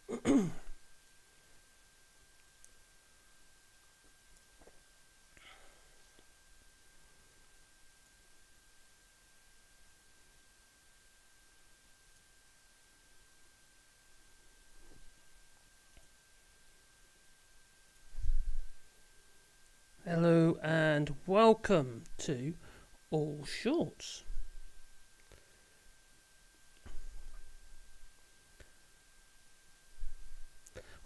Hello and welcome to All Shorts.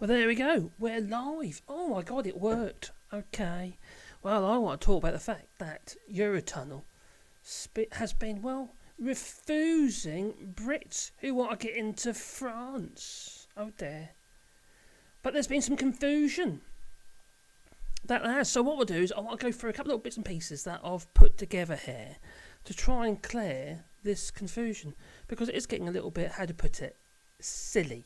Well, there we go. We're live. Oh my god, it worked. Okay. Well, I want to talk about the fact that Eurotunnel has been, refusing Brits who want to get into France. Oh dear. But there's been some confusion. That has. So what we'll do is I want to go through a couple of bits and pieces that I've put together here to try and clear this confusion, because it is getting a little bit, how to put it, silly.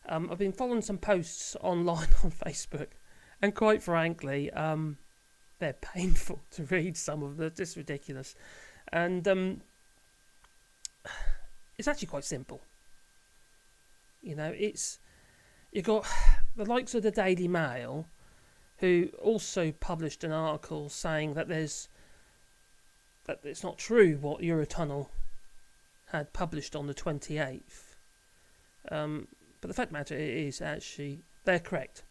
I've been following some posts online on Facebook, and quite frankly, they're painful to read. Some of them, it's ridiculous, and it's actually quite simple. You know, you've got the likes of the Daily Mail, who also published an article saying that it's not true what Eurotunnel had published on the 28th. But the fact of the matter is, actually, they're correct.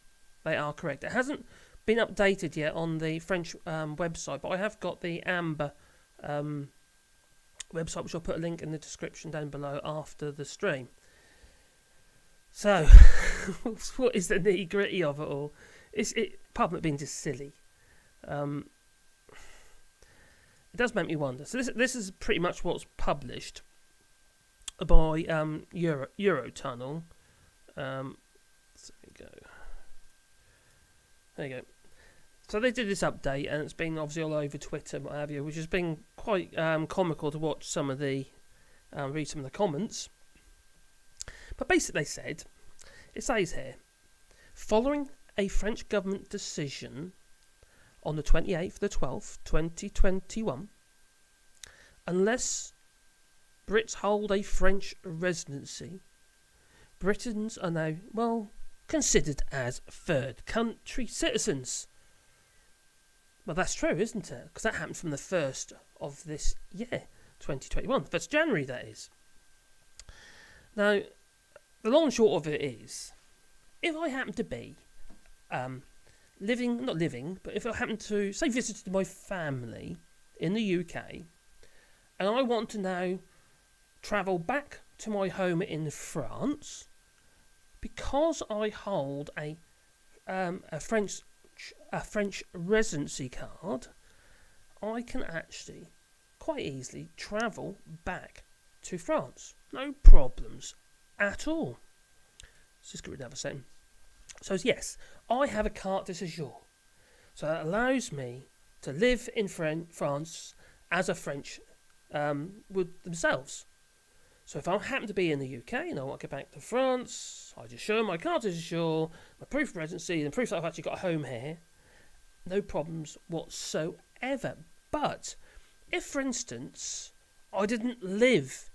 They are correct. It hasn't been updated yet on the French website, but I have got the Amber website, which I'll put a link in the description down below after the stream. So, what is the nitty-gritty of it all? Apart from it being just silly, it does make me wonder. So this is pretty much what's published by Eurotunnel. So there you go. So they did this update, and it's been obviously all over Twitter and what have you, which has been quite comical to watch some of the read some of the comments. But basically, it says here, following a French government decision on the 28th of the 12th, 2021, unless Brits hold a French residency, Britons are now, considered as third country citizens. Well, that's true, isn't it? Because that happened from the 1st of this year, 2021, 1st January, that is. Now, the long and short of it is, if I happen to be but if I happen to, say, visited my family in the UK, and I want to now travel back to my home in France, because I hold a French residency card, I can actually quite easily travel back to France. No problems at all. Let's just get rid of that for a second. So yes, I have a carte de séjour. So that allows me to live in France as a French would themselves. So if I happen to be in the UK and I want to get back to France, I just show my carte de séjour, my proof of residency, and proof that I've actually got a home here. No problems whatsoever. But if, for instance, I didn't live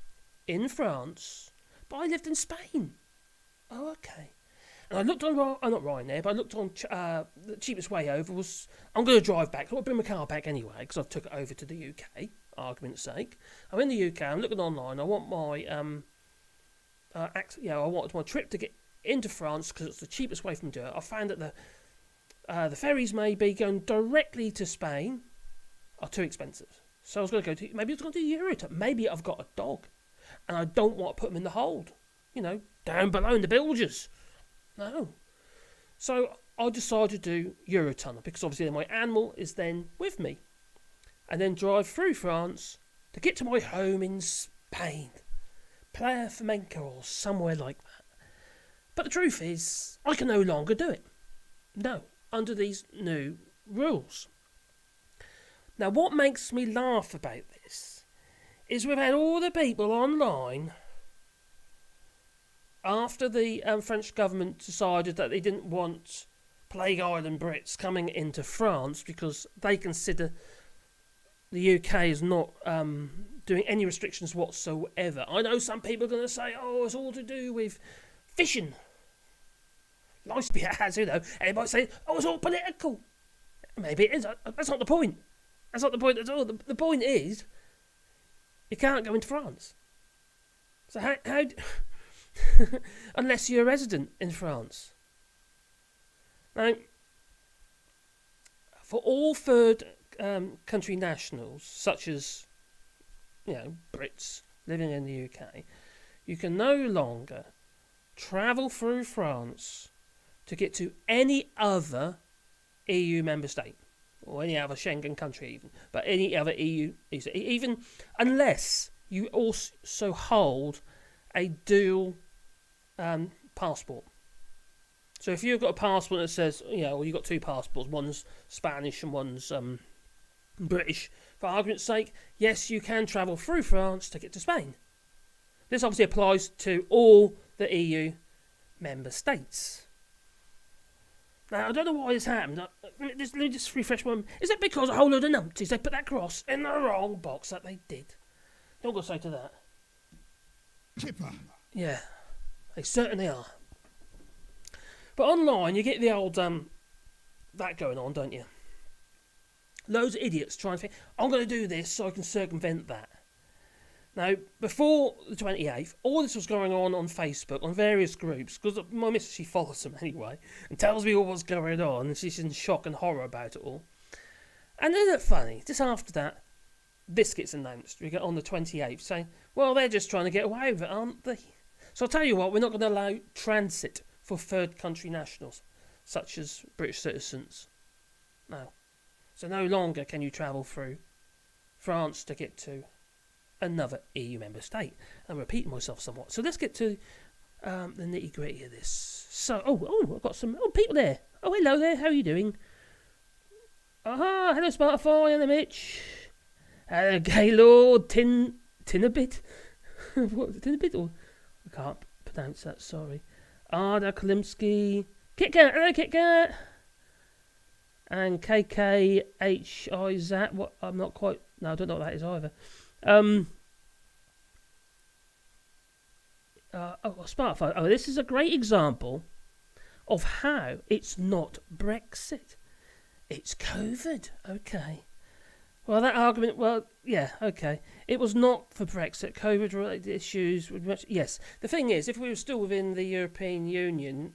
in France, but I lived in Spain. Oh, okay. And I looked on, not Ryanair, but I looked on the cheapest way over was, I'm going to drive back. So I'll bring my car back anyway, because I've took it over to the UK, argument's sake. I'm in the UK, I'm looking online, I want my, I wanted my trip to get into France, because it's the cheapest way from doing it. I found that the ferries maybe going directly to Spain are too expensive. So I was going to maybe I was going to do Eurotunnel. Maybe I've got a dog, and I don't want to put them in the hold, down below in the bilges. No. So I decided to do Eurotunnel, because obviously my animal is then with me. And then drive through France to get to my home in Spain. Playa Flamenca or somewhere like that. But the truth is, I can no longer do it. No, under these new rules. Now, what makes me laugh about this is we've had all the people online after the French government decided that they didn't want Plague Island Brits coming into France because they consider the UK is not doing any restrictions whatsoever. I know some people are going to say, oh, it's all to do with fishing. Nice to be as, you know. And they might say, oh, it's all political. Maybe it is. That's not the point. That's not the point at all. The point is, you can't go into France. So how unless you're a resident in France. Now, for all third country nationals, such as, you know, Brits living in the UK, you can no longer travel through France to get to any other EU member state, or any other Schengen country even, but any other EU, even unless you also hold a dual passport. So if you've got a passport that says, you know, you've got two passports, one's Spanish and one's British, for argument's sake, yes, you can travel through France to get to Spain. This obviously applies to all the EU member states. Now, I don't know why this happened. Let me just refresh my... Is it because a whole load of numpties, they put that cross in the wrong box that they did? Don't go say to that. Tipper. Yeah, they certainly are. But online, you get the old, that going on, don't you? Loads of idiots trying to think, I'm going to do this so I can circumvent that. Now, before the 28th, all this was going on Facebook, on various groups, because my missus, she follows them anyway, and tells me all what's going on, and she's in shock and horror about it all. And isn't it funny, just after that, this gets announced, we get on the 28th, saying, well, they're just trying to get away with it, aren't they? So I'll tell you what, we're not going to allow transit for third country nationals, such as British citizens. No. So no longer can you travel through France to get to another EU member state. I'm repeating myself somewhat. So let's get to the nitty gritty of this. So, I've got some people there. Oh, hello there. How are you doing? Hello, Spotify. Hello, Mitch. Hello, Gaylord. Tinabit. What? Tinabit? Or I can't pronounce that. Sorry. Arda Kalimsky. KitKat. Hello, KitKat. And KKHIZ. What? I'm not quite. No, I don't know what that is either. Spotify. Oh, this is a great example of how it's not Brexit. It's COVID. Okay. Well, that argument. Well, yeah. Okay. It was not for Brexit. COVID-related issues. Yes. The thing is, if we were still within the European Union,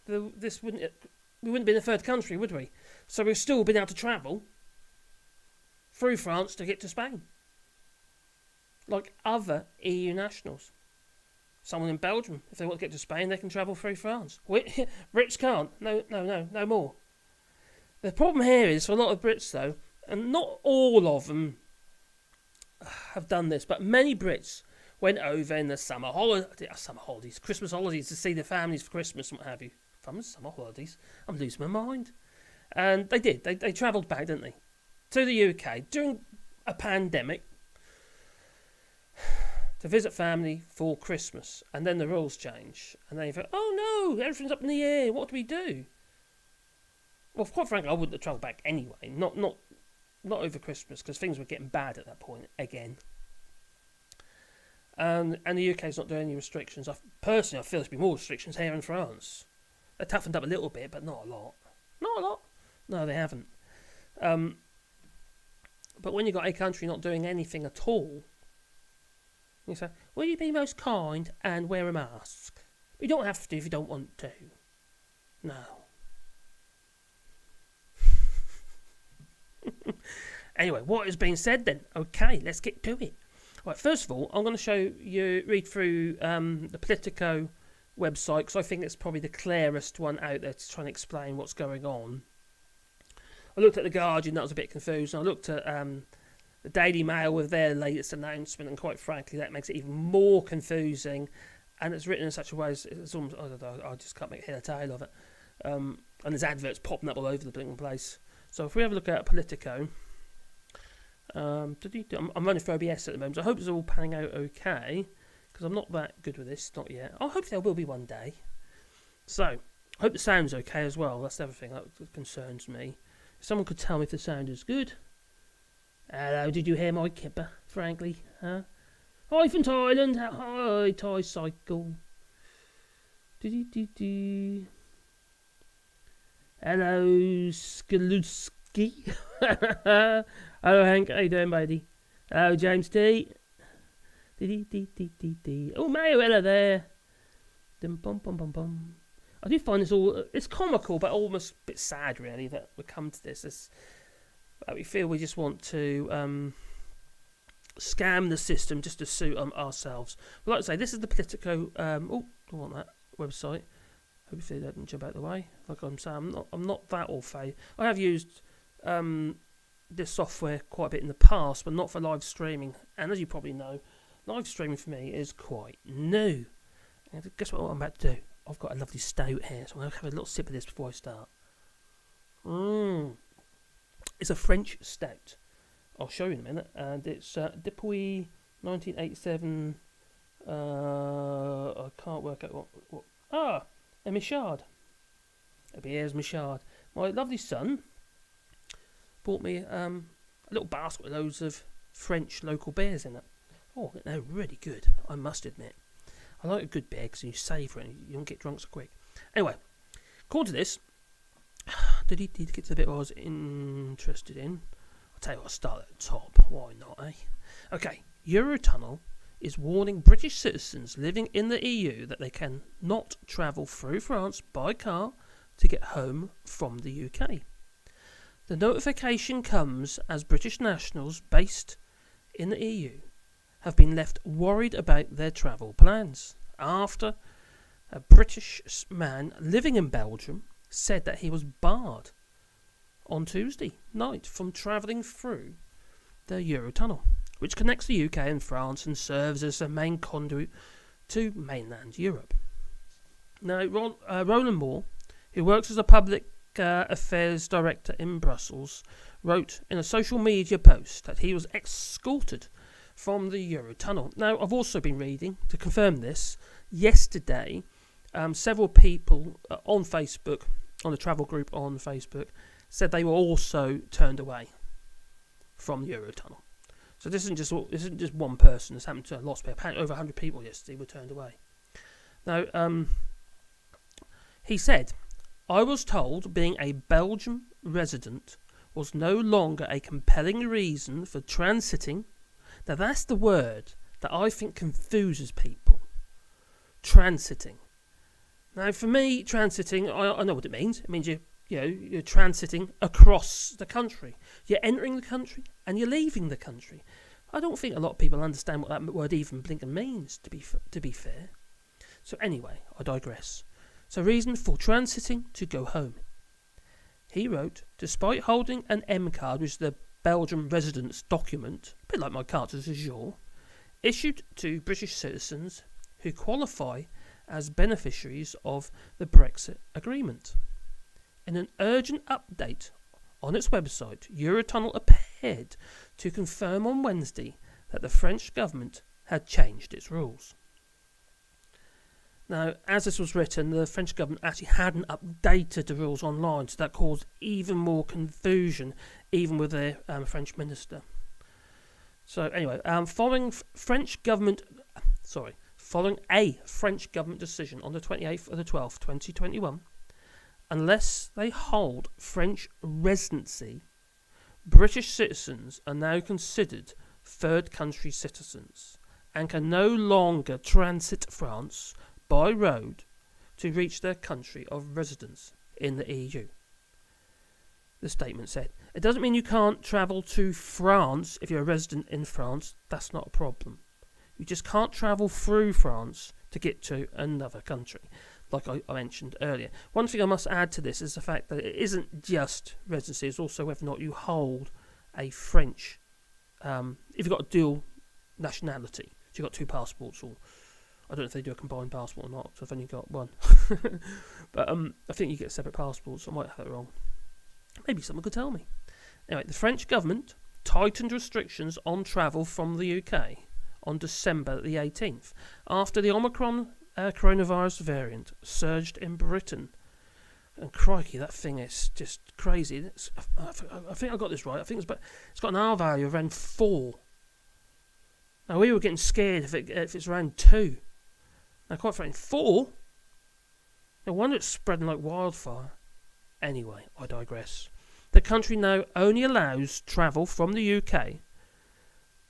we wouldn't be in a third country, would we? So we've still been able to travel through France to get to Spain, like other EU nationals. Someone in Belgium, if they want to get to Spain, they can travel through France. Brits can't. No more. The problem here is, for a lot of Brits though, and not all of them have done this, but many Brits went over in the summer holidays, Christmas holidays, to see their families for Christmas and what have you. Summer holidays. I'm losing my mind. And they did. They travelled back, didn't they, to the UK during a pandemic to visit family for Christmas. And then the rules change. And then you think, oh no, everything's up in the air. What do we do? Well, quite frankly, I wouldn't have travelled back anyway. Not over Christmas, because things were getting bad at that point again. And the UK's not doing any restrictions. Personally, I feel there's been more restrictions here in France. They toughened up a little bit, but not a lot. Not a lot. No, they haven't. But when you've got a country not doing anything at all, you say, will you be most kind and wear a mask? You don't have to if you don't want to. No. Anyway, what has been said then? Okay, let's get to it. Right, first of all, I'm going to read through the Politico website, because I think it's probably the clearest one out there to try and explain what's going on. I looked at the Guardian, that was a bit confusing. I looked at the Daily Mail with their latest announcement, and quite frankly, that makes it even more confusing. And it's written in such a way as it's almost, I don't know, I just can't make head or tail of it. And there's adverts popping up all over the blinking place. So if we have a look at Politico, I'm running for OBS at the moment, so I hope it's all panning out okay, because I'm not that good with this, not yet. I hope there will be one day. So, I hope the sound's okay as well. That's the other thing that concerns me. If someone could tell me if the sound is good. Hello, did you hear my kipper, frankly? Huh? Hi from Thailand. Hi, Thai Cycle. Hello, Skaluski. Hello, Hank. How you doing, buddy? Hello, James T. Oh, Mayo, hello there. I do find this all... It's comical, but almost a bit sad, really, that we come to this. We feel we just want to scam the system just to suit ourselves. But like I say, this is the Politico... I want that website. Hopefully that didn't jump out of the way. Like I'm saying, I'm not that au fait. I have used this software quite a bit in the past, but not for live streaming. And as you probably know, live streaming for me is quite new. And guess what I'm about to do? I've got a lovely stout here, so I'm going to have a little sip of this before I start. It's a French stout. I'll show you in a minute. And it's Depuis 1987. I can't work out what. A Michard. A Bier's Michard. My lovely son bought me a little basket with loads of French local beers in it. Oh, they're really good, I must admit. I like a good beer because you savour it and you don't get drunk so quick. Anyway, according to this, did he get to the bit I was interested in? I'll tell you what, I'll start at the top. Why not, eh? Okay, Eurotunnel is warning British citizens living in the EU that they can not travel through France by car to get home from the UK. The notification comes as British nationals based in the EU have been left worried about their travel plans after a British man living in Belgium said that he was barred on Tuesday night from travelling through the Eurotunnel, which connects the UK and France and serves as a main conduit to mainland Europe. Now, Roland Moore, who works as a public affairs director in Brussels, wrote in a social media post that he was escorted from the Eurotunnel. Now, I've also been reading, to confirm this, yesterday, several people on Facebook, on the travel group on Facebook, said they were also turned away from the Eurotunnel. So this isn't just one person. This happened to lots of people. Over 100 people yesterday were turned away. Now, he said, I was told being a Belgian resident was no longer a compelling reason for transiting. Now, that's the word that I think confuses people. Transiting. Now, for me, transiting, I know what it means. It means you're transiting across the country. You're entering the country and you're leaving the country. I don't think a lot of people understand what that word even blinking means, to be fair. So anyway, I digress. So reason for transiting to go home. He wrote, despite holding an M card, which is the Belgian residence document, a bit like my card de séjour, issued to British citizens who qualify as beneficiaries of the Brexit agreement. In an urgent update on its website, Eurotunnel appeared to confirm on Wednesday that the French government had changed its rules. Now, as this was written, the French government actually hadn't updated the rules online, so that caused even more confusion, even with their French minister. So anyway, following a French government decision on the 28th of the 12th, 2021, unless they hold French residency, British citizens are now considered third country citizens and can no longer transit France by road to reach their country of residence in the EU. The statement said, it doesn't mean you can't travel to France if you're a resident in France. That's not a problem. You just can't travel through France to get to another country, like I mentioned earlier. One thing I must add to this is the fact that it isn't just residency, it's also whether or not you hold a French, if you've got a dual nationality, so you've got two passports, or I don't know if they do a combined passport or not, so I've only got one. But I think you get separate passports, I might have it wrong. Maybe someone could tell me. Anyway, the French government tightened restrictions on travel from the UK on December the 18th, after the Omicron coronavirus variant surged in Britain. And crikey, that thing is just crazy. I think I got this right. I think it's got an R value of around 4. Now, we were getting scared if it's around 2. Now, quite frankly, 4? No wonder it's spreading like wildfire. Anyway, I digress. The country now only allows travel from the UK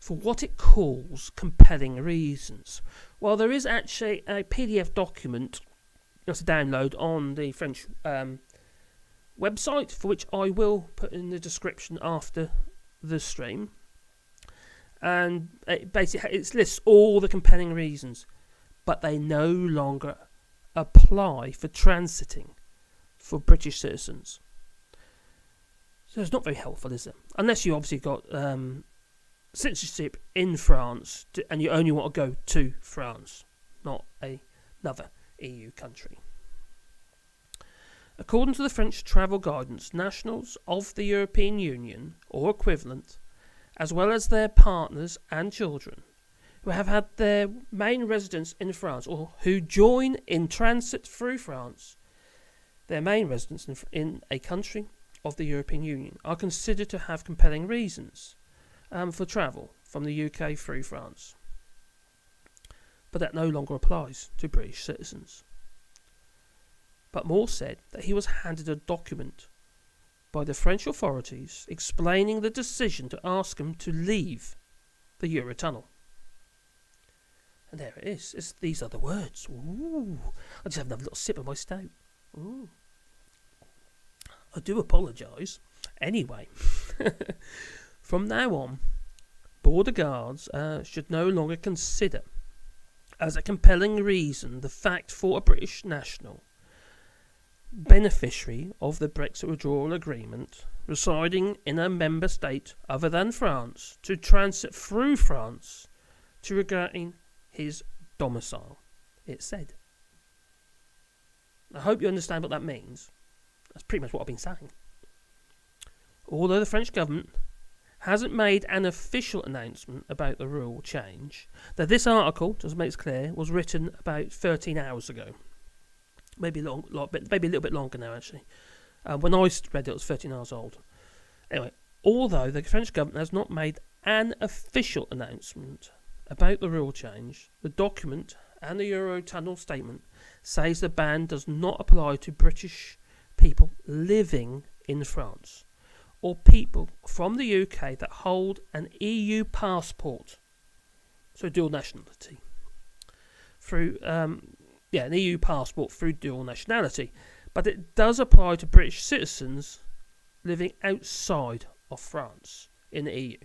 for what it calls compelling reasons. Well, there is actually a PDF document to download on the French website, for which I will put in the description after the stream. And it lists all the compelling reasons, but they no longer apply for transiting for British citizens. So it's not very helpful, is it? Unless you obviously got citizenship in France and you only want to go to France, not another EU country. According to the French travel guidance, nationals of the European Union or equivalent, as well as their partners and children, who have had their main residence in France or who join in transit through France, their main residence in a country of the European Union, are considered to have compelling reasons for travel from the UK through France. But that no longer applies to British citizens. But Moore said that he was handed a document by the French authorities explaining the decision to ask him to leave the Eurotunnel. And there it is. These are the words. Ooh. I just have another little sip of my stout. Ooh. I do apologise. Anyway, from now on, border guards should no longer consider as a compelling reason the fact for a British national beneficiary of the Brexit withdrawal agreement residing in a member state other than France to transit through France to regain his domicile, it said. I hope you understand what that means. That's pretty much what I've been saying. Although the French government hasn't made an official announcement about the rule change, that this article, just to make it clear, was written about 13 hours ago. Maybe a little bit longer now, actually. When I read it, it was 13 hours old. Anyway, although the French government has not made an official announcement about the rule change, the document and the Eurotunnel statement says the ban does not apply to British people living in France or people from the UK that hold an EU passport, so dual nationality, through an EU passport through dual nationality, but it does apply to British citizens living outside of France in the EU.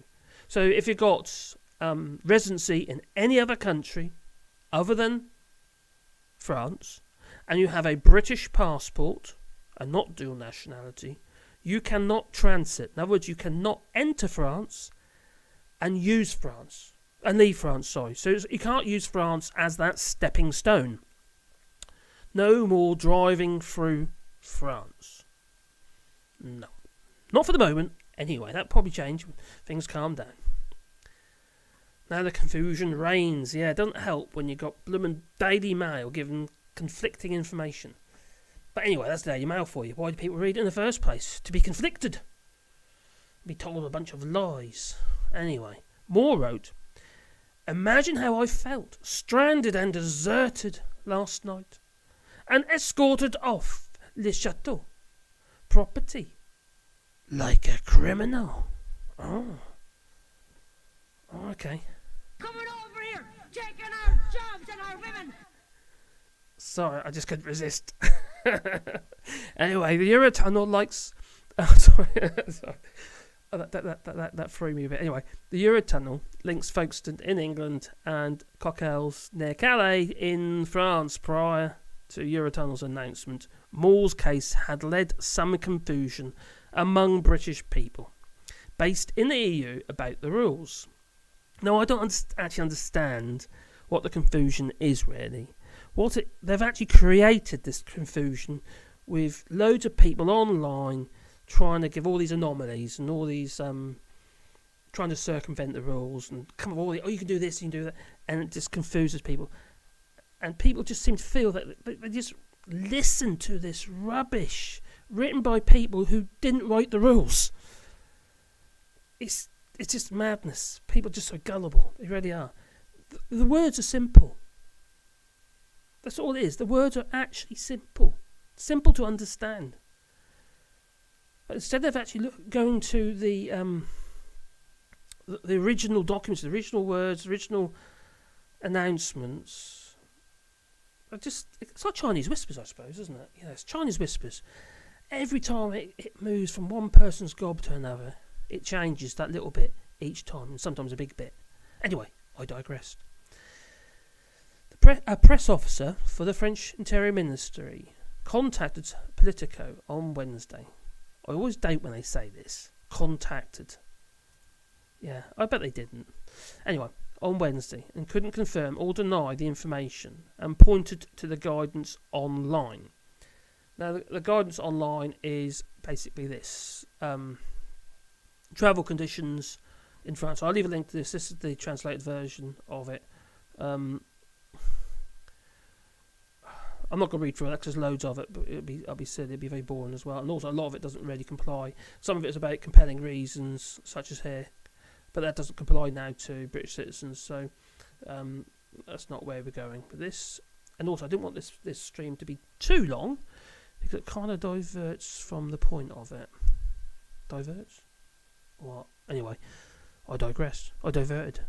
So if you've got residency in any other country other than France, and you have a British passport and not dual nationality, you cannot transit. In other words, you cannot enter France and leave France. So you can't use France as that stepping stone. No more driving through France. No. Not for the moment. Anyway, that'll probably change when things calm down. Now the confusion reigns. Yeah, it doesn't help when you've got bloomin' Daily Mail giving conflicting information. But anyway, that's the Daily Mail for you. Why do people read it in the first place? To be conflicted. Be told a bunch of lies. Anyway, Moore wrote, "Imagine how I felt, stranded and deserted last night, and escorted off Le Chateau property like a criminal." Oh, okay. Coming over here, taking our jobs and our women. Sorry, I just couldn't resist. Anyway, the Eurotunnel likes... sorry. That threw me a bit. Anyway, the Eurotunnel links Folkestone in England and Coquelles near Calais in France. Prior to Eurotunnel's announcement, Moore's case had led some confusion among British people based in the EU about the rules. Now, I don't actually understand what the confusion is really. They've actually created this confusion with loads of people online trying to give all these anomalies and all these trying to circumvent the rules and come up with all the, you can do this, you can do that, and it just confuses people. And people just seem to feel that they just listen to this rubbish written by people who didn't write the rules. It's just madness. People are just so gullible. They really are. The words are simple. That's all it is. The words are actually simple. Simple to understand. But instead of actually going to the original documents, the original words, original announcements, it's like Chinese whispers, I suppose, isn't it? Yeah, it's Chinese whispers. Every time it moves from one person's gob to another, it changes that little bit each time, and sometimes a big bit. Anyway, I digressed. A press officer for the French Interior Ministry contacted Politico on Wednesday. I always doubt when they say this. Contacted. Yeah, I bet they didn't. Anyway, on Wednesday, and couldn't confirm or deny the information, and pointed to the guidance online. Now, the guidance online is basically this. Travel conditions in France. I'll leave a link to this. This is the translated version of it. I'm not going to read through it because there's loads of it, but I'll be silly, it'd be very boring as well. And also, a lot of it doesn't really comply. Some of it is about compelling reasons, such as here, but that doesn't comply now to British citizens, so that's not where we're going with this. And also, I didn't want this stream to be too long, because it kind of diverts from the point of it. Diverts? What? Anyway, I digressed. I diverted.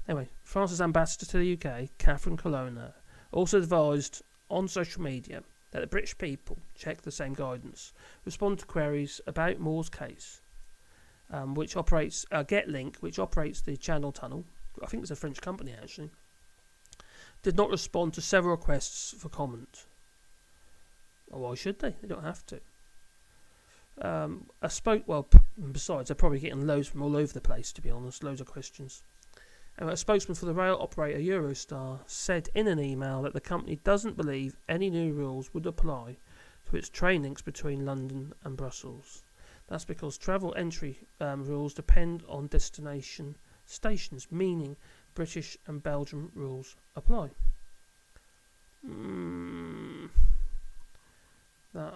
Anyway, France's ambassador to the UK, Catherine Colonna, also advised on social media that the British people check the same guidance, respond to queries about Moore's case, which operates GetLink, which operates the Channel Tunnel. I think it's a French company actually. Did not respond to several requests for comment. Well, why should they? They don't have to. Besides, they're probably getting loads from all over the place, to be honest. Loads of questions. A spokesman for the rail operator Eurostar said in an email that the company doesn't believe any new rules would apply to its train links between London and Brussels. That's because travel entry rules depend on destination stations, meaning British and Belgian rules apply. That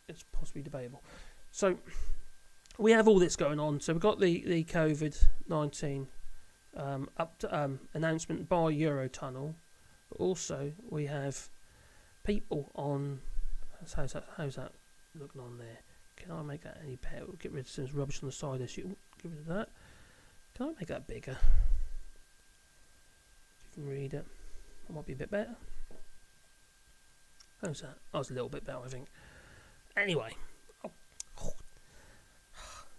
is possibly debatable. So we have all this going on. So we've got the COVID-19 announcement by Eurotunnel. But also we have people on. How's that looking on there? Can I make that any better? We'll get rid of some rubbish on the side there. Get rid of that. Can I make that bigger? You can read it. That might be a bit better. How's that? That was a little bit better, I think. Anyway.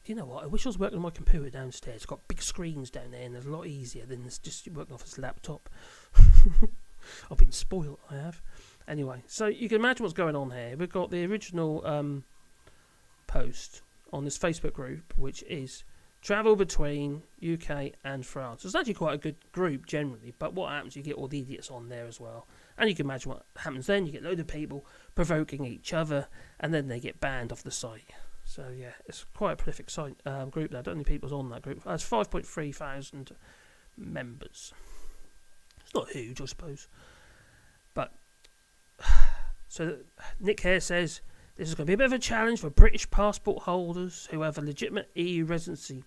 Do you know what? I wish I was working on my computer downstairs. It's got big screens down there and it's a lot easier than just working off this laptop. I've been spoiled, I have. Anyway, so you can imagine what's going on here. We've got the original post on this Facebook group, which is travel between UK and France. It's actually quite a good group generally, but what happens, you get all the idiots on there as well. And you can imagine what happens then. You get a load of people provoking each other, and then they get banned off the site. So yeah, it's quite a prolific site group there. I don't think people's on that group. It's 5.3 thousand members. It's not huge, I suppose. But so Nick here says this is going to be a bit of a challenge for British passport holders who have a legitimate EU residency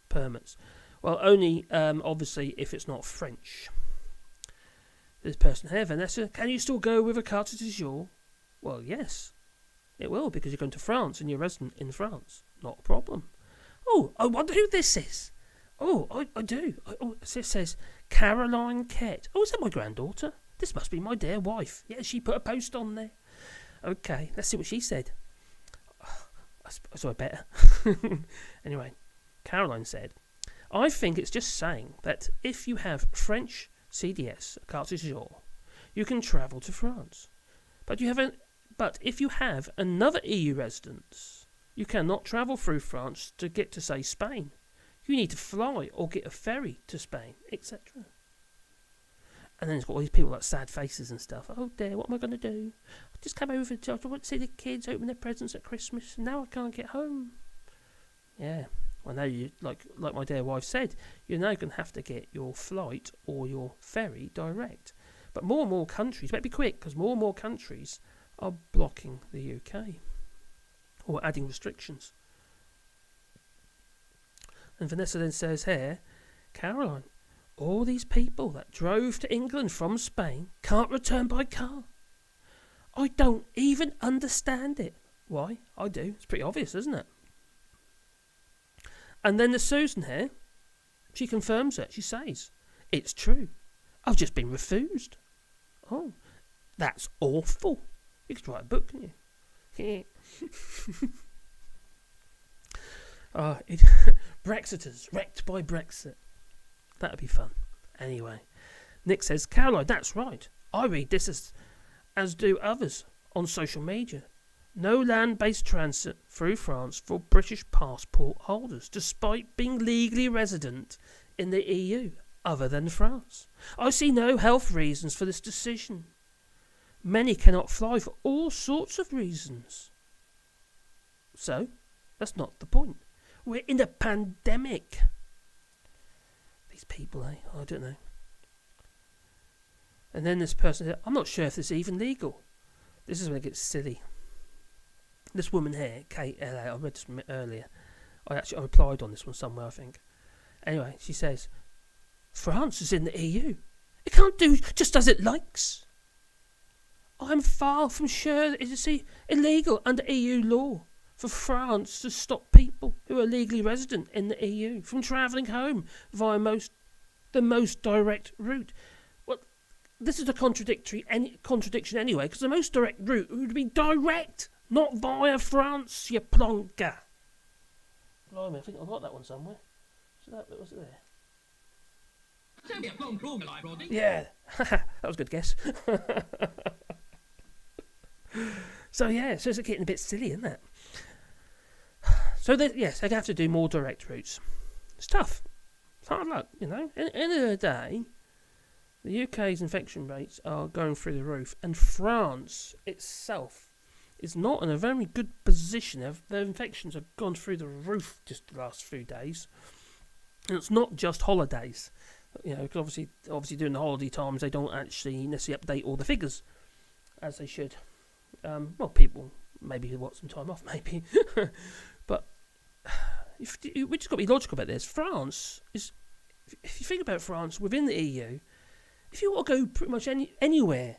permits. Well, only obviously if it's not French. This person here, Vanessa, can you still go with a carte de séjour? Well, yes. It will, because you're going to France and you're resident in France. Not a problem. Oh, I wonder who this is. Oh, I do. It says Caroline Kett. Oh, is that my granddaughter? This must be my dear wife. Yeah, she put a post on there. Okay, let's see what she said. I better. Anyway, Caroline said, I think it's just saying that if you have French CDS, carte de séjour, you can travel to France. But if you have another EU residence, you cannot travel through France to get to, say, Spain. You need to fly or get a ferry to Spain, etc. And then it's got all these people like sad faces and stuff. Oh dear, what am I going to do? I just came over to see the kids open their presents at Christmas, and now I can't get home. Yeah, well now you like my dear wife said, you're now going to have to get your flight or your ferry direct. But more and more countries, better be quick, because more and more countries are blocking the UK or adding restrictions. And Vanessa then says here, Caroline, all these people that drove to England from Spain can't return by car. I don't even understand it. Why? I do. It's pretty obvious, isn't it? And then there's Susan here. She confirms it. She says, it's true. I've just been refused. Oh, that's awful. You could write a book, couldn't you? Brexiters, wrecked by Brexit. That'd be fun. Anyway, Nick says, Caroline, that's right. I read this as do others on social media. No land-based transit through France for British passport holders, despite being legally resident in the EU, other than France. I see no health reasons for this decision. Many cannot fly for all sorts of reasons. So, that's not the point. We're in a pandemic. These people, I don't know. And then this person said, I'm not sure if this is even legal. This is when it gets silly. This woman here, Kate L.A., I read this earlier. I replied on this one somewhere, I think. Anyway, she says, France is in the EU. It can't do just as it likes. I'm far from sure that it is illegal under EU law for France to stop people who are legally resident in the EU from travelling home via the most direct route. Well, this is a contradiction anyway, because the most direct route would be direct, not via France, you plonker. Blimey, I think I've got that one somewhere. So that was it there. Don't be a plonk all my life, Rodney. Yeah, that was a good guess. So it's getting a bit silly, isn't it? So yes, they'd have to do more direct routes. It's tough. It's hard luck, you know. At the end of the day, the UK's infection rates are going through the roof, and France itself is not in a very good position. Their infections have gone through the roof just the last few days. And it's not just holidays, you know, because obviously during the holiday times they don't actually necessarily update all the figures as they should. Well, people maybe want some time off, maybe, but we just got to be logical about this. France is, if you think about France within the EU, if you want to go pretty much anywhere,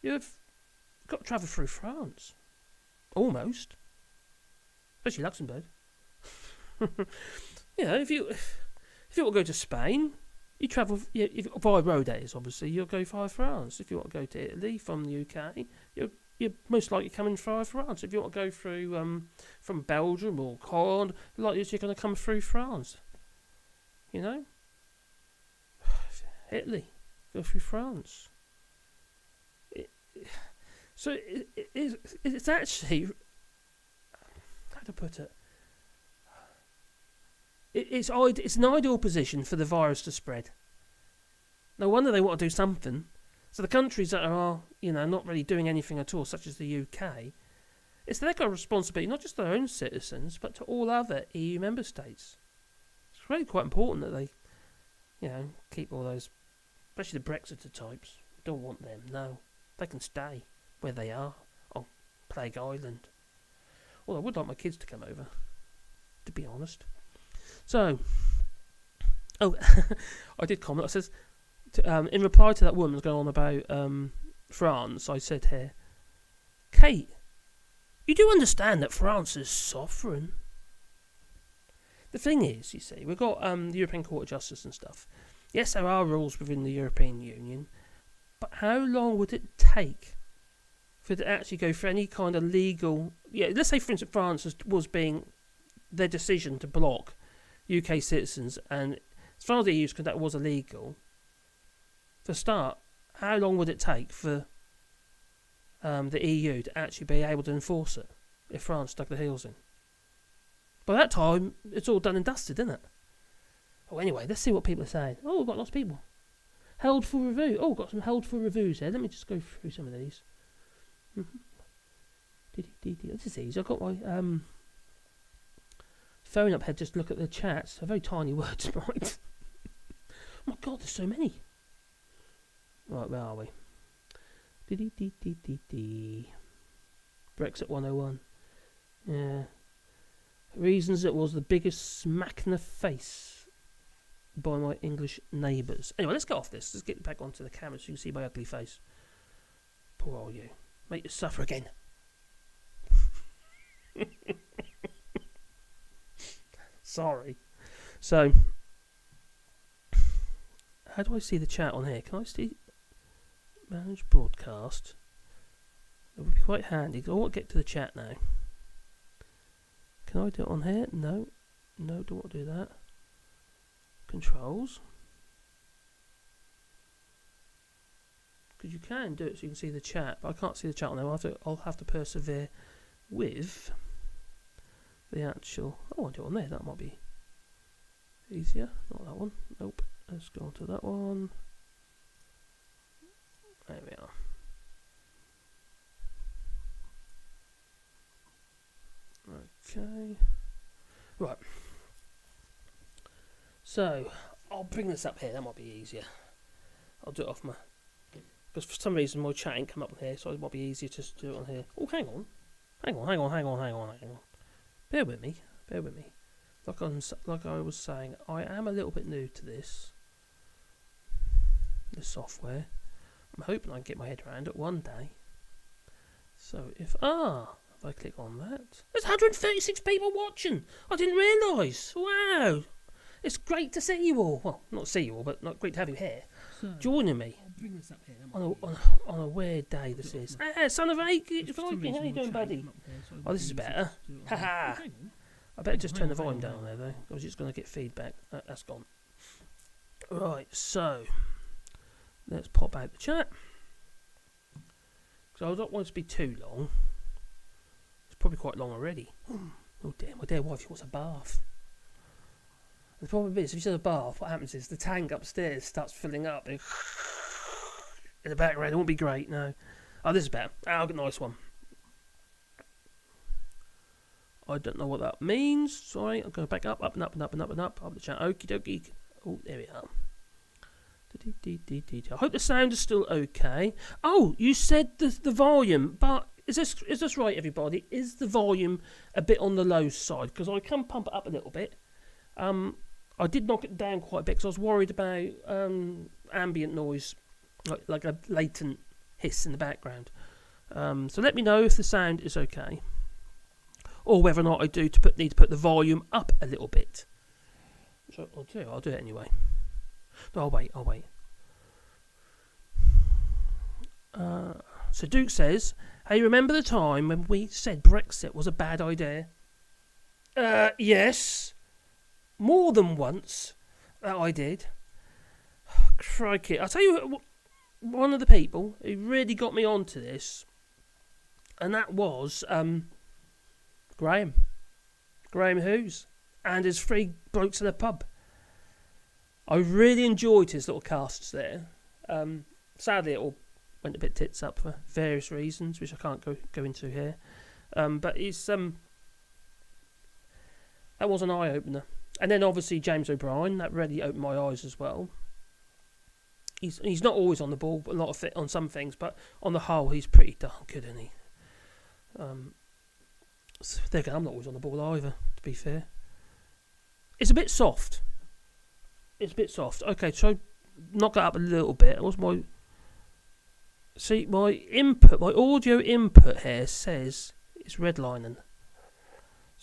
you've got to travel through France, almost, especially Luxembourg. You know, if you want to go to Spain, you travel via road. That is, obviously, you'll go via France. If you want to go to Italy from the UK, you're most likely coming via France. If you want to go through from Belgium or Holland, you're going to come through France. You know, Italy, go through France. It's actually, how to put it. It's an ideal position for the virus to spread. No wonder they want to do something. So the countries that are, not really doing anything at all, such as the UK, it's their responsibility, not just their own citizens, but to all other EU member states. It's really quite important that they, keep all those, especially the Brexiter types. Don't want them. No, they can stay where they are on Plague Island. Well, I would like my kids to come over, to be honest. So, I did comment. I says, in reply to that woman going on about France, I said here, Kate, you do understand that France is sovereign. The thing is, you see, we've got the European Court of Justice and stuff. Yes, there are rules within the European Union, but how long would it take for it to actually go for any kind of legal... Yeah, let's say, for instance, France was being their decision to block UK citizens, and as far as the EU's concerned, that was illegal. For a start, how long would it take for the EU to actually be able to enforce it if France stuck their heels in? By that time, it's all done and dusted, isn't it? Oh, anyway, let's see what people are saying. Oh, we've got lots of people. Held for review. Oh, we've got some held for reviews here. Let me just go through some of these. This is easy. I've got my phone up here, just look at the chats. They're very tiny words, right? Oh my god, there's so many. Right, where are we? Brexit 101. Yeah. Reasons it was the biggest smack in the face by my English neighbours. Anyway, let's get off this. Let's get back onto the camera so you can see my ugly face. Poor old you. Make you suffer again. Sorry. So, how do I see the chat on here? Can I see manage broadcast? It would be quite handy. I want to get to the chat now. Can I do it on here? No. No, don't want to do that. Controls. Because you can do it so you can see the chat, but I can't see the chat on there. I'll have to persevere with the actual. Oh, I'll do it on there. That might be easier. Not that one. Nope. Let's go on to that one. There we are. Okay. Right. So, I'll bring this up here. That might be easier. I'll do it off my... Because for some reason my chat ain't come up here, so it might be easier just to do it on here. Oh, hang on. Hang on. Bear with me. Like I was saying, I am a little bit new to this software. I'm hoping I can get my head around it one day. So if I click on that, there's 136 people watching. I didn't realise. Wow, it's great to see you all. Well, not see you all, but not great to have you here, joining me on a weird day. This is. Son of a, how you doing, buddy? Oh, this is better. Haha. I better just turn the volume down there though, because it's going to get feedback. That's gone. Right, so let's pop out the chat. So I don't want it to be too long. It's probably quite long already. Oh dear, my dear wife wants a bath. The problem is, if she does a bath, what happens is the tank upstairs starts filling up. In the background, it won't be great, no. Oh, this is better. Oh, nice one. I don't know what that means. Sorry, I'm going to back up and up and up and up and up. Up the chat. Okie dokie. Oh, there we are. I hope the sound is still okay. Oh, you said the volume, but is this right, everybody? Is the volume a bit on the low side? Because I can pump it up a little bit. I did knock it down quite a bit because I was worried about ambient noise, like a latent hiss in the background. So let me know if the sound is okay, or whether or not I need to put the volume up a little bit. So I'll do it anyway. No, I'll wait. So Duke says, hey, remember the time when we said Brexit was a bad idea? Yes. More than once that I did. Crikey. I'll tell you one of the people who really got me onto this, and that was Graham Hughes and his three blokes in a pub. I really enjoyed his little casts there. Sadly, it all went a bit tits up for various reasons, which I can't go into here. But it's that was an eye opener. And then obviously James O'Brien, that really opened my eyes as well. He's not always on the ball, but a lot of on some things. But on the whole, he's pretty darn good, isn't he? So there again, I'm not always on the ball either, to be fair. It's a bit soft. Okay, so knock that up a little bit. What's my... See, my audio input here says it's redlining.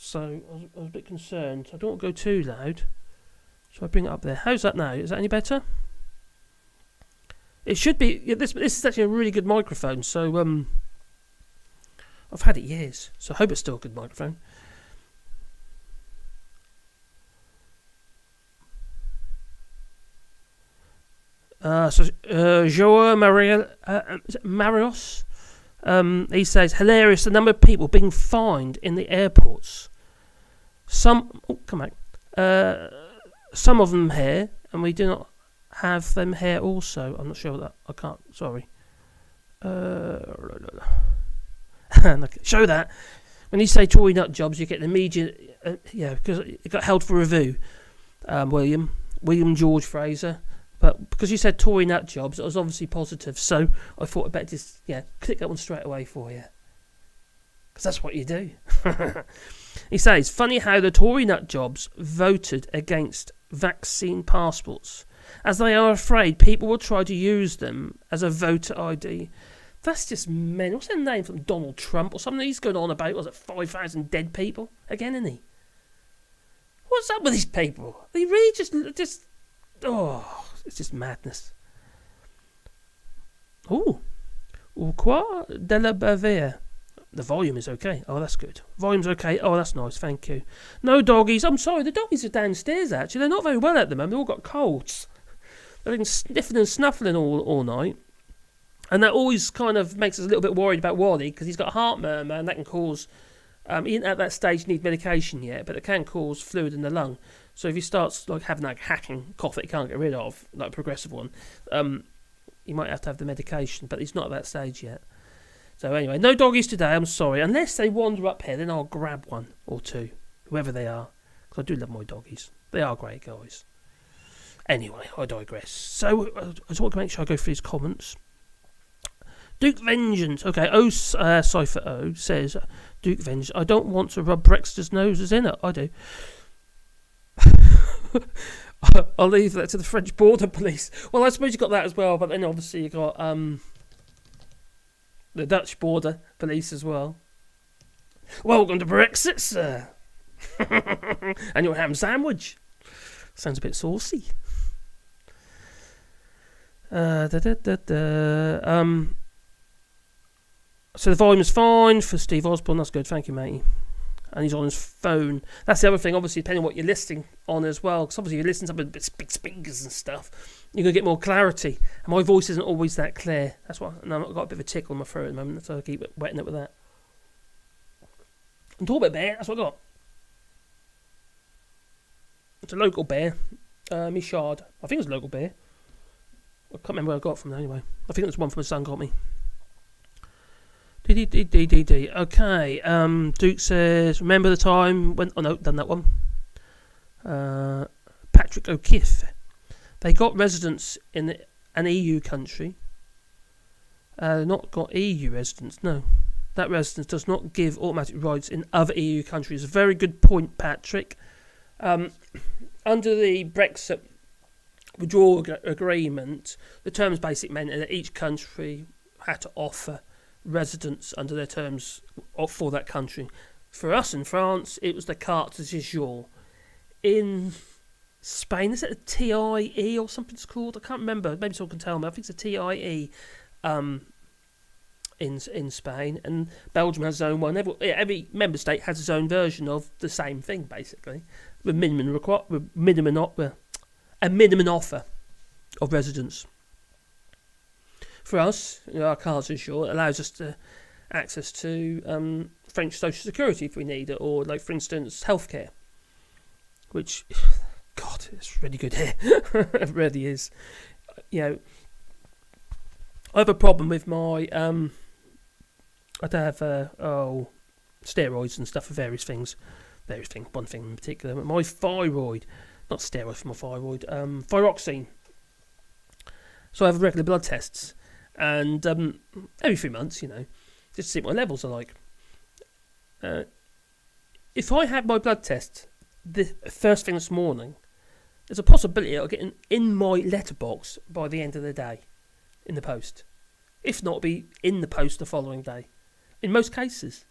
So I was a bit concerned. I don't want to go too loud. So I bring it up there. How's that now? Is that any better? It should be. Yeah, this is actually a really good microphone. So I've had it years. So I hope it's still a good microphone. Joao Marios, he says, hilarious the number of people being fined in the airports. Some of them here, and we do not have them here also. I'm not sure that. I can't. Sorry. Show that. When you say Tory nut jobs, you get the immediate. Because it got held for review. William George Fraser. But because you said Tory nut jobs, it was obviously positive. So I thought I'd better just click that one straight away for you. Because that's what you do. He says, funny how the Tory nut jobs voted against vaccine passports, as they are afraid people will try to use them as a voter ID. That's just men. What's their name from Donald Trump or something? He's going on about, was it 5,000 dead people? Again, isn't he? What's up with these people? They really just, oh, it's just madness. Oh, au quoi de la Bavaria. The volume is okay. Oh, that's good. Volume's okay. Oh, that's nice. Thank you. No doggies. I'm sorry. The doggies are downstairs, actually. They're not very well at the moment. They've all got colds. They've been sniffing and snuffling all night. And that always kind of makes us a little bit worried about Wally, because he's got a heart murmur, and that can cause... he isn't at that stage need medication yet, but it can cause fluid in the lung. So if he starts like having that hacking cough that he can't get rid of, like a progressive one, he might have to have the medication, but he's not at that stage yet. So anyway, no doggies today, I'm sorry. Unless they wander up here, then I'll grab one or two, whoever they are, because I do love my doggies. They are great guys. Anyway, I digress. So I just want to make sure I go through these comments. Duke Vengeance. Okay, Cypher O says, Duke Vengeance, I don't want to rub Brexiters' noses in it. I do. I'll leave that to the French border police. Well, I suppose you got that as well, but then obviously you got the Dutch border police as well. Welcome to Brexit, sir. And your ham sandwich. Sounds a bit saucy. So the volume is fine for Steve Osborne. That's good. Thank you, matey. And he's on his phone. That's the other thing, obviously, depending on what you're listening on as well. Because obviously, if you're listening to something with big speakers and stuff, you're going to get more clarity. And my voice isn't always that clear. That's why I've got a bit of a tickle in my throat at the moment, so I keep wetting it with that. I'm talking about bear. That's what I got. It's a local bear. Michard. I think it was a local bear. I can't remember where I got it from anyway. I think it was one from my son got me. Okay, Duke says, remember the time when... Oh no, done that one. Patrick O'Keefe. They got residence in an EU country. Not got EU residence, no. That residence does not give automatic rights in other EU countries. A very good point, Patrick. Under the Brexit withdrawal agreement, the terms basically meant that each country had to offer residents under their terms for that country. For us in France, it was the carte de séjour. In Spain, is it a TIE or something it's called? I can't remember. Maybe someone can tell me. I think it's a TIE in Spain, and Belgium has its own one. Every member state has its own version of the same thing, basically. With a minimum offer of residence. For us, our carte de séjour allows us to access to French social security if we need it, or like for instance healthcare, which, God, it's really good here. It really is. You know, I have a problem with my I have steroids and stuff for various things. One thing in particular, but my thyroid, not steroids for my thyroid, thyroxine. So I have regular blood tests. And every 3 months, just to see what my levels are like. If I have my blood test the first thing this morning, there's a possibility I'll get in my letterbox by the end of the day, in the post. If not, it'll be in the post the following day. In most cases,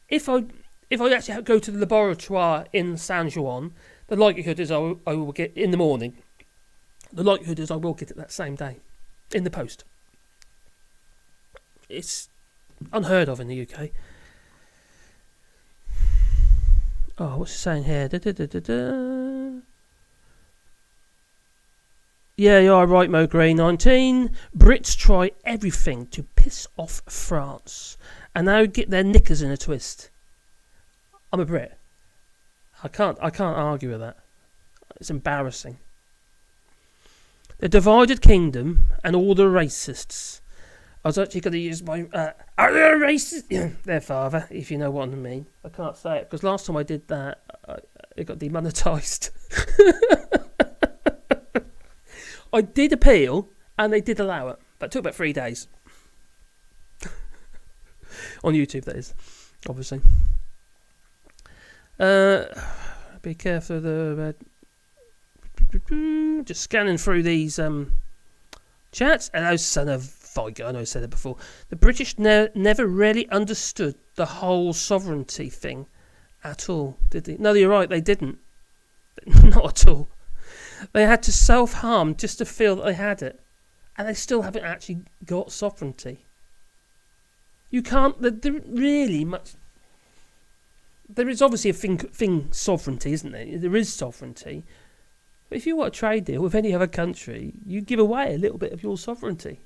if I actually go to the laboratoire in San Juan, the likelihood is I will get in the morning. The likelihood is I will get it that same day, in the post. It's unheard of in the UK. Oh, what's it saying here? Yeah, you are right, Mo Grey 19. Brits try everything to piss off France, and now get their knickers in a twist. I'm a Brit. I can't argue with that. It's embarrassing. The divided kingdom and all the racists. I was actually going to use my are they racist? Their father, if you know what I mean. I can't say it because last time I did that, it got demonetised. I did appeal and they did allow it, but it took about 3 days. On YouTube, that is, obviously. Be careful of the just scanning through these chats. Hello, son of Vigo, I know I said it before. The British never really understood the whole sovereignty thing at all, did they? No, you're right, they didn't. Not at all. They had to self-harm just to feel that they had it. And they still haven't actually got sovereignty. You can't... There really much... There is obviously a thing sovereignty, isn't there? There is sovereignty. But if you want a trade deal with any other country, you give away a little bit of your sovereignty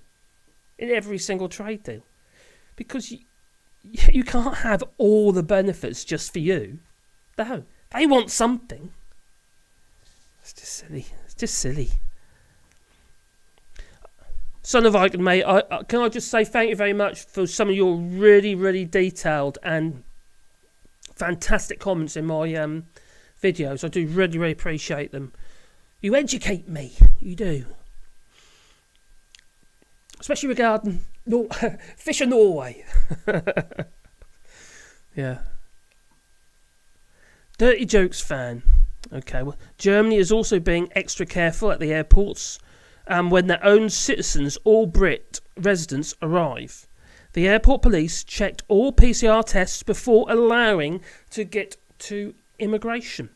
in every single trade deal. Because you can't have all the benefits just for you. No, they want something. It's just silly. It's just silly. Son of Icon, mate, can I just say thank you very much for some of your really, really detailed and fantastic comments in my videos. I do really, really appreciate them. You educate me. You do. Especially regarding Fish of Norway. Yeah. Dirty Jokes fan. Okay, well, Germany is also being extra careful at the airports when their own citizens, all Brit residents, arrive. The airport police checked all PCR tests before allowing to get to immigration.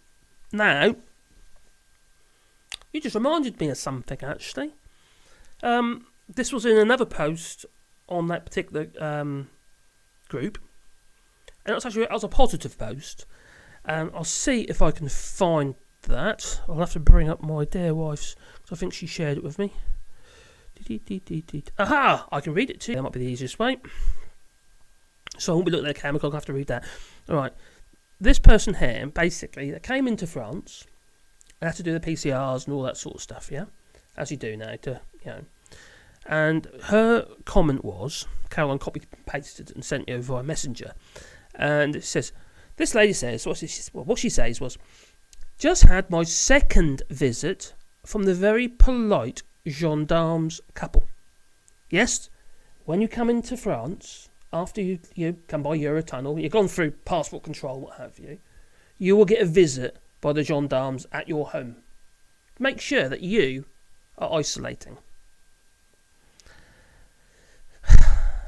Now, you just reminded me of something, actually. This was in another post on that particular group. And it was a positive post. I'll see if I can find that. I'll have to bring up my dear wife's, because I think she shared it with me. Aha! I can read it too. That might be the easiest way. So I won't be looking at the camera, I'll have to read that. Alright. This person here, basically, that came into France, and had to do the PCRs and all that sort of stuff, yeah? As you do now, And her comment was, Caroline copied and pasted it and sent it over via Messenger. And it says, this lady says, what she says was, just had my second visit from the very polite gendarmes couple. Yes, when you come into France, after you come by Eurotunnel, you've gone through passport control, what have you, you will get a visit by the gendarmes at your home. Make sure that you are isolating.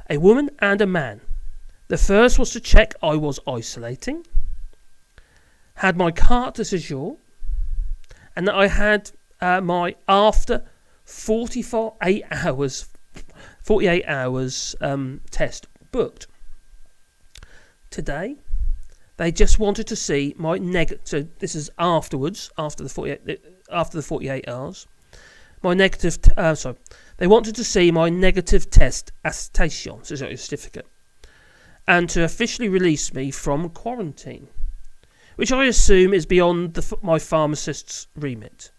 A woman and a man. The first was to check I was isolating, had my carte de séjour, and that I had my after 48 hours test booked. Today, they just wanted to see my negative. So this is afterwards, after the 48 hours. My negative. They wanted to see my negative test attestation, so a certificate, and to officially release me from quarantine, which I assume is beyond my pharmacist's remit.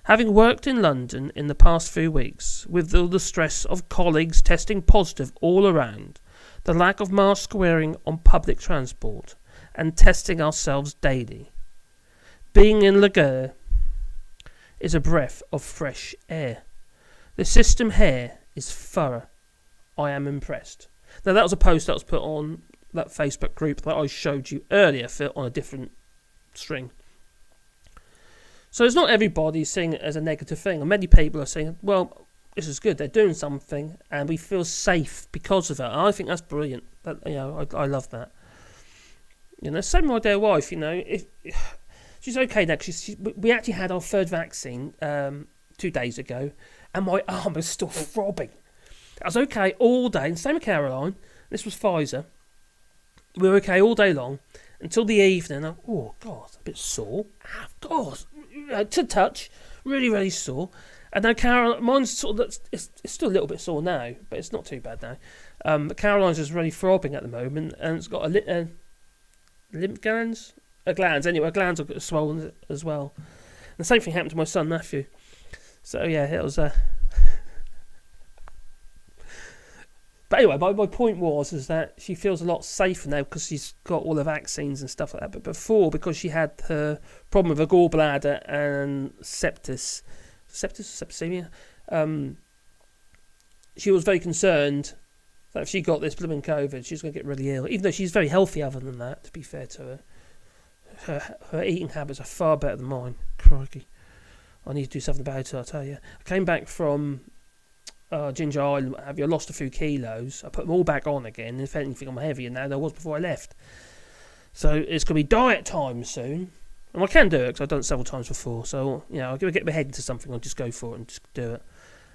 Having worked in London in the past few weeks, with all the stress of colleagues testing positive all around, the lack of mask wearing on public transport, and testing ourselves daily, being in Laguerre is a breath of fresh air. The system here is thorough. I am impressed. Now that was a post that was put on that Facebook group that I showed you earlier on a different string. So it's not everybody seeing it as a negative thing. And many people are saying, well, this is good. They're doing something and we feel safe because of it. And I think that's brilliant. I love that. Same with my dear wife, if she's okay now. We actually had our third vaccine 2 days ago and my arm is still throbbing. I was okay all day, and same with Caroline. This was Pfizer. We were okay all day long until the evening. Oh God, a bit sore. God, to touch, really, really sore. And now Caroline, mine's sort of it's still a little bit sore now, but it's not too bad now. But Caroline's just really throbbing at the moment, and it's got a lymph glands, anyway. Her glands are swollen as well. And the same thing happened to my son Matthew. So yeah, it was But anyway, my point is that she feels a lot safer now because she's got all the vaccines and stuff like that. But before, because she had her problem with her gallbladder and septicemia, she was very concerned that if she got this blooming COVID, she's going to get really ill. Even though she's very healthy other than that, to be fair to her. Her eating habits are far better than mine. Crikey. I need to do something about it, I'll tell you. I came back from ginger ale, have you lost a few kilos? I put them all back on again. And if anything, I'm heavier now than I was before I left. So it's going to be diet time soon. And I can do it because I've done it several times before. So, you know, I'll get my head into something. I'll just go for it and just do it.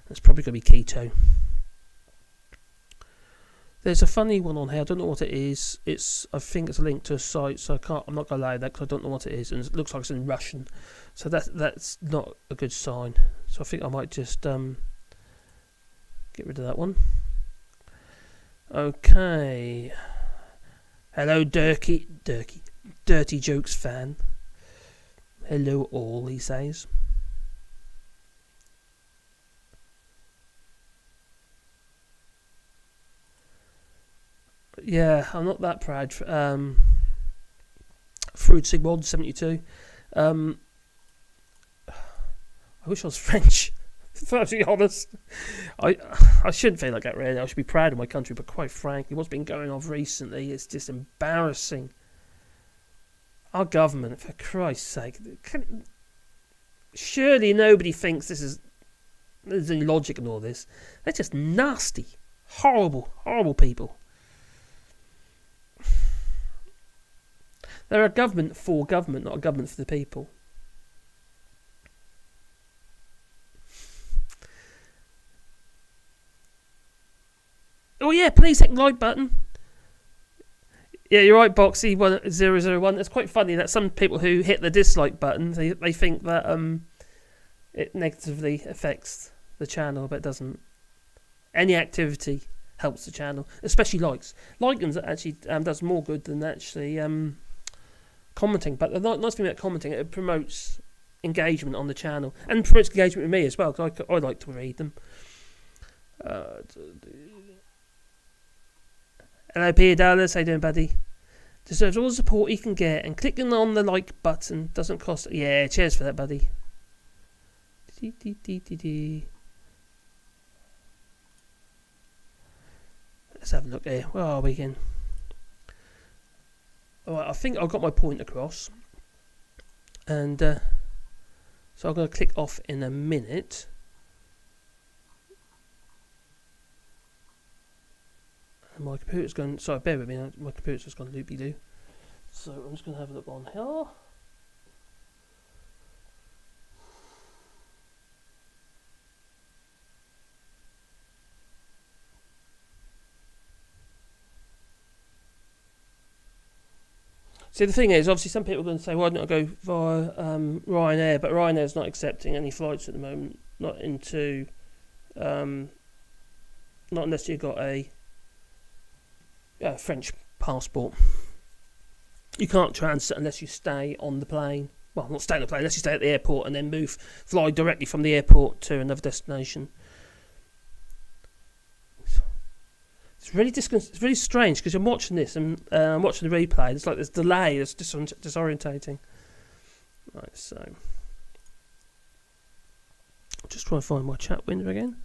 It's probably going to be keto. There's a funny one on here. I don't know what it is. I think it's a link to a site, so I'm not going to allow that because I don't know what it is. And it looks like it's in Russian. So that's not a good sign. So I think I might just get rid of that one. Okay. Hello, Dirty Jokes fan. Hello, all, he says. Yeah, I'm not that proud. Fruit Sigmod 72. I wish I was French. To be honest, I shouldn't feel like that really. I should be proud of my country, but quite frankly, what's been going on recently is just embarrassing. Our government, for Christ's sake, surely nobody thinks there's any logic in all this. They're just nasty, horrible people. They're a government for government, not a government for the people. Oh yeah, please hit the like button. Yeah, you're right, Boxy 1001. It's quite funny that some people who hit the dislike button, they think that it negatively affects the channel, but it doesn't. Any activity helps the channel, especially likes. Liking actually does more good than actually commenting. But the nice thing about commenting, it promotes engagement on the channel and promotes engagement with me as well, because I like to read them. Hello, Peter Dallas. How you doing, buddy? Deserves all the support he can get, and clicking on the like button doesn't cost. Yeah, cheers for that, buddy. Let's have a look here. Where are we again? Alright, I think I've got my point across. And so I'm going to click off in a minute. And my computer's going... Sorry, bear with me. My computer's just gone loopy-doo. So I'm just going to have a look on here. See, the thing is, obviously some people are going to say, why don't I go via Ryanair? But Ryanair's not accepting any flights at the moment. Not into... not unless you've got a French passport. You can't transit unless you stay on the plane. Well, not stay on the plane, unless you stay at the airport and then fly directly from the airport to another destination. It's really strange because I'm watching this and I'm watching the replay. It's like this delay. It's disorientating. Right, so I'll just try and find my chat window again.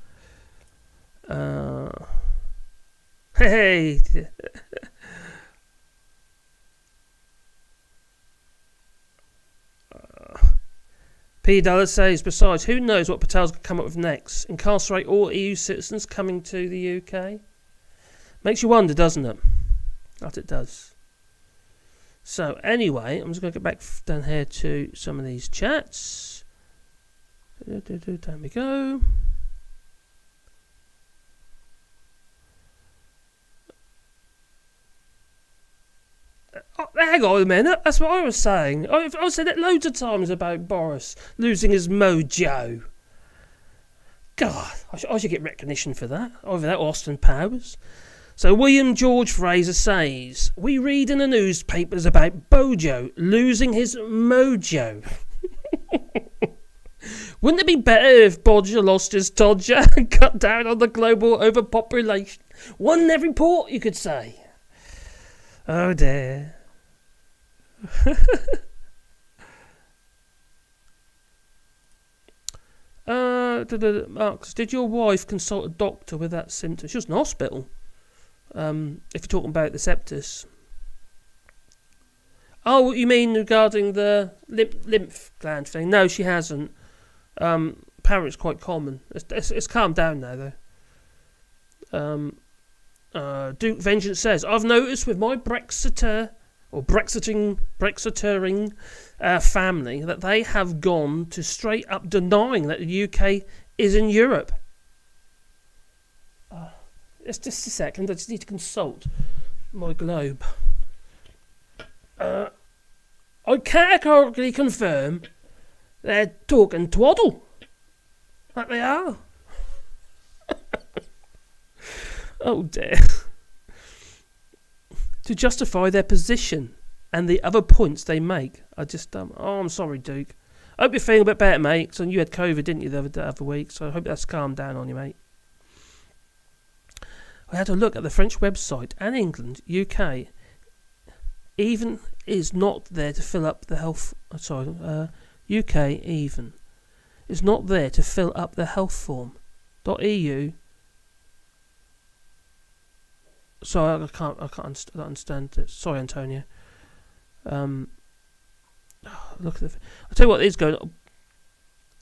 Hey. P. Dallas says, besides, who knows what Patel's going to come up with next? Incarcerate all EU citizens coming to the UK? Makes you wonder, doesn't it? That it does. So, anyway, I'm just going to get back down here to some of these chats. Down we go. Hang on a minute, that's what I was saying. I've said it loads of times about Boris losing his mojo. God, I should get recognition for that. Either that or Austin Powers. So William George Fraser says, we read in the newspapers about Bojo losing his mojo. Wouldn't it be better if Bojo lost his todger and cut down on the global overpopulation? One in every port, you could say. Oh dear. Marcus, did your wife consult a doctor with that symptom? She was in hospital. If you're talking about the septus. Oh, you mean regarding the lymph gland thing? No, she hasn't. Apparently it's quite common. It's calmed down now, though. Duke Vengeance says, I've noticed with my Brexiteering family that they have gone to straight up denying that the UK is in Europe. It's just a second, I just need to consult my globe. I categorically confirm they're talking twaddle. Like they are. Oh dear. To justify their position and the other points they make. I'm sorry, Duke. I hope you're feeling a bit better, mate. So you had COVID, didn't you, the other week? So I hope that's calmed down on you, mate. I had a look at the French website, and England, UK, even is not there to fill up the health. UK even is not there to fill up the health form. .eu. Sorry, I can't understand it. Sorry, Antonio. Look at I'll tell you what is going on.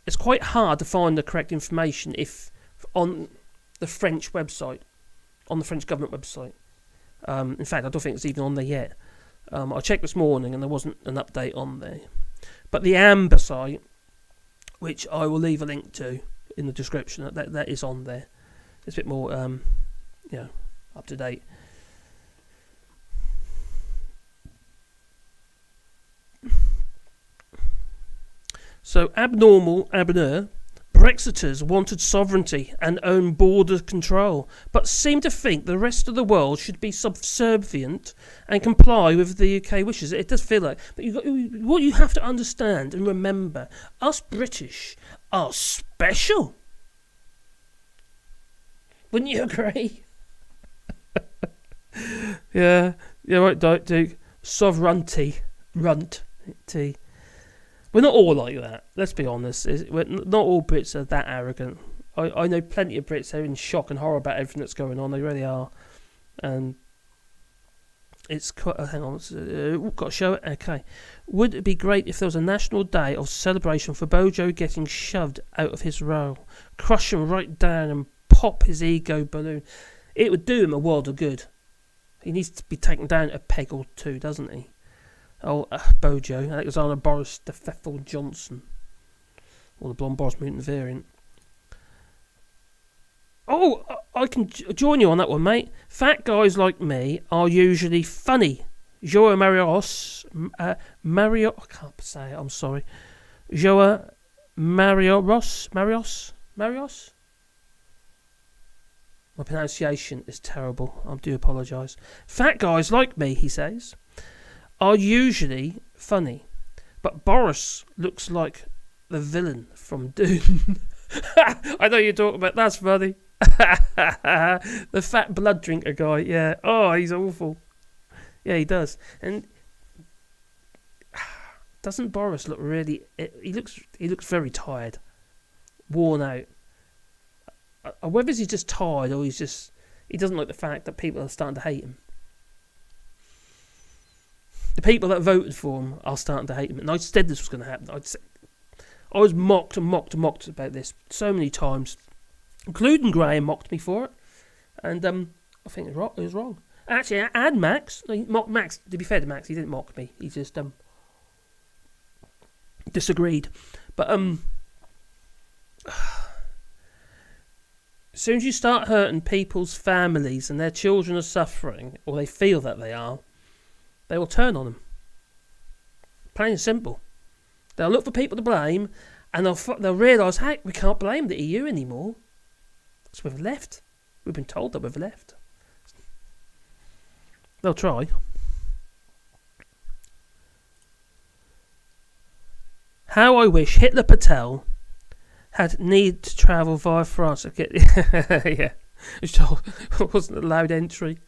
It's quite hard to find the correct information if on the French website, on the French government website. In fact, I don't think it's even on there yet. I checked this morning and there wasn't an update on there. But the Amber site, which I will leave a link to in the description, that is on there. It's a bit more, up to date. So, Abner, Brexiters wanted sovereignty and own border control, but seem to think the rest of the world should be subservient and comply with the UK wishes. It does feel like, but what you have to understand and remember, us British are special. Wouldn't you agree? Yeah, right, Duke. Sovereignty, runt-ty. We're not all like that. Let's be honest. Not all Brits are that arrogant. I know plenty of Brits are in shock and horror about everything that's going on. They really are. And it's quite... hang on. Got to show it? Okay. Would it be great if there was a national day of celebration for Bojo getting shoved out of his role? Crush him right down and pop his ego balloon. It would do him a world of good. He needs to be taken down a peg or two, doesn't he? Oh, Bojo, Alexander Boris de Pfeffel Johnson. Or the blonde Boris mutant variant. Oh, I can join you on that one, mate. Fat guys like me are usually funny. Joa Marios. I can't say it, I'm sorry. Joa Marios? My pronunciation is terrible. I do apologise. Fat guys like me, he says, are usually funny, but Boris looks like the villain from Dune. I know you're talking about. That's funny. The fat blood drinker guy. Yeah. Oh, he's awful. Yeah, he does. And doesn't Boris look really? He looks very tired, worn out. Whether he's just tired or he doesn't like the fact that people are starting to hate him. The people that voted for him are starting to hate him. And I said this was going to happen. I was mocked about this so many times. Including Graham mocked me for it. And I think it was wrong. Actually, and Max. No, he mocked Max. To be fair to Max, he didn't mock me. He just disagreed. But as soon as you start hurting people's families and their children are suffering, or they feel that they are, they will turn on them. Plain and simple. They'll look for people to blame, and they'll realise, hey, we can't blame the EU anymore. Because we've left. We've been told that we've left. They'll try. How I wish Hitler Patel had need to travel via France. Yeah. It wasn't allowed entry.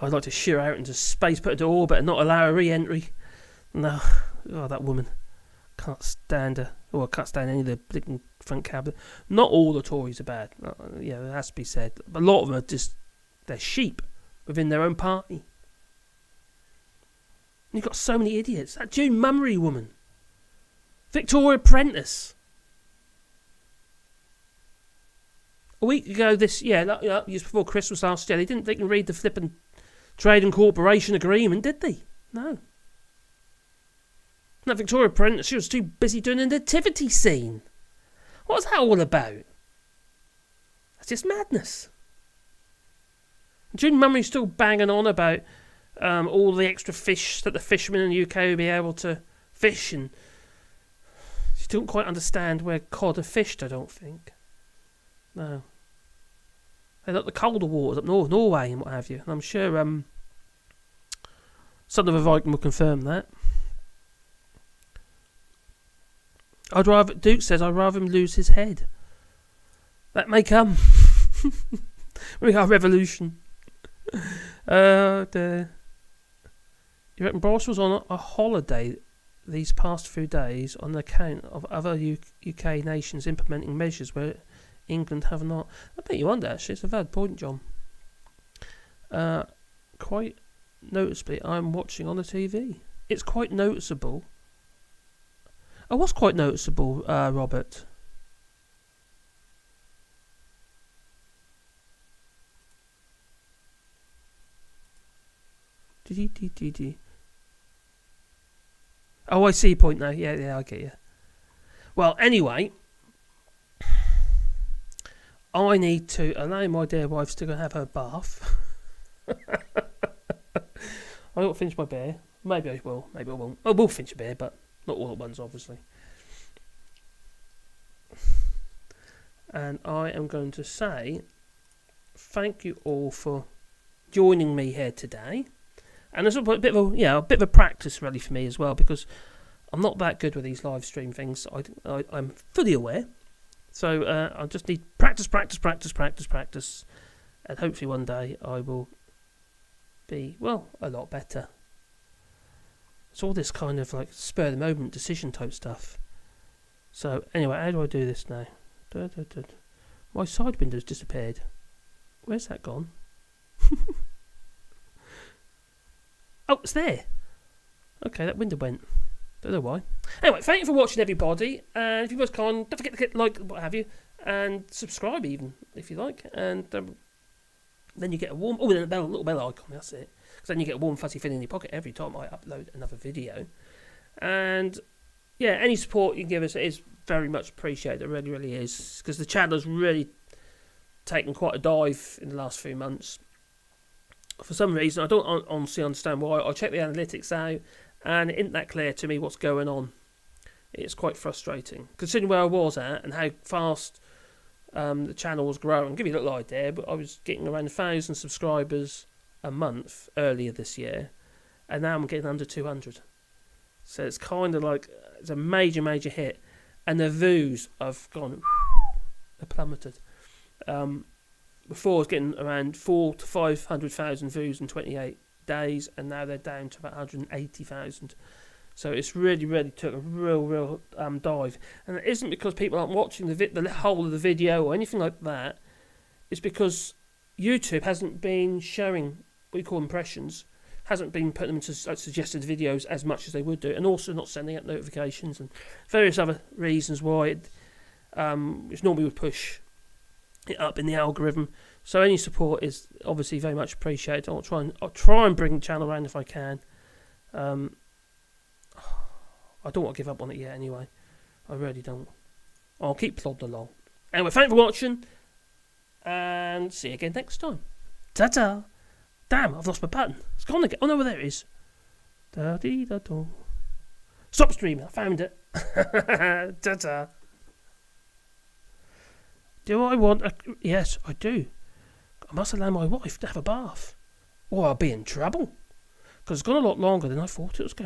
I'd like to shear out into space, put it into orbit, and not allow a re-entry. No. Oh, that woman. Can't stand her. I can't stand any of the front cabinet. Not all the Tories are bad. Yeah, it has to be said. But a lot of them are they're sheep within their own party. And you've got so many idiots. That June Mummery woman. Victoria Prentice. a week ago just before Christmas last year, they can read the flippin' Trade and Cooperation Agreement, did they? No. That Victoria Print, she was too busy doing a nativity scene. What's that all about? That's just madness. June Mummery's still banging on about all the extra fish that the fishermen in the UK will be able to fish, and she don't quite understand where cod are fished, I don't think. No. They like the colder waters up north, Norway and what have you. And I'm sure Son of a Viking will confirm that. Duke says I'd rather him lose his head. That may come. We are revolution. You reckon Boris was on a holiday these past few days on account of other UK nations implementing measures where England have not? I bet you wonder, actually. It's a valid point, John. Quite noticeably, I'm watching on the TV. It's quite noticeable. Oh, what's quite noticeable, Robert? Oh, I see your point now. Yeah, I get you. Well, anyway, I need to allow my dear wife to go have her bath. I won't finish my beer. Maybe I will. Maybe I won't. I will finish a beer, but not all at once, obviously. And I am going to say thank you all for joining me here today. And there's a bit of a practice really for me as well, because I'm not that good with these live stream things. I'm fully aware. So I just need practice, and hopefully one day I will be, well, a lot better. It's all this kind of like spur of the moment decision type stuff. So anyway, how do I do this now? My side window's disappeared. Where's that gone? Oh, it's there. Okay, that window went. Don't know why. Anyway, thank you for watching, everybody. And if you most kind, don't forget to hit like, what have you, and subscribe even if you like. And then you get a warm, little bell icon. That's it. Because then you get a warm, fuzzy feeling in your pocket every time I upload another video. And yeah, any support you can give us is very much appreciated. It really, really is, because the channel has really taken quite a dive in the last few months. For some reason, I don't honestly understand why. I check the analytics out, and it isn't that clear to me what's going on. It's quite frustrating, considering where I was at and how fast the channel was growing. I'll give you a little idea, but I was getting around 1,000 subscribers a month earlier this year, and now I'm getting under 200. So it's kind of like it's a major, major hit, and the views have gone, they're plummeted. Before I was getting around 400,000 to 500,000 views in 28 days, and now they're down to about 180,000. So it's really, really took a real dive. And it isn't because people aren't watching the whole of the video or anything like that. It's because YouTube hasn't been showing what you call impressions, hasn't been putting them into suggested videos as much as they would do, and also not sending out notifications and various other reasons why it, which normally would push it up in the algorithm. So any support is obviously very much appreciated. I'll try and bring the channel around if I can. I don't want to give up on it yet anyway. I really don't. I'll keep plodding along. Anyway, thanks for watching, and see you again next time. Ta-ta! Damn, I've lost my button. It's gone again. Oh no, there it is. Da-dee-da-do. Stop streaming, I found it. Ta-ta! Do I want a... Yes, I do. I must allow my wife to have a bath, or I'll be in trouble, because it's gone a lot longer than I thought it was going.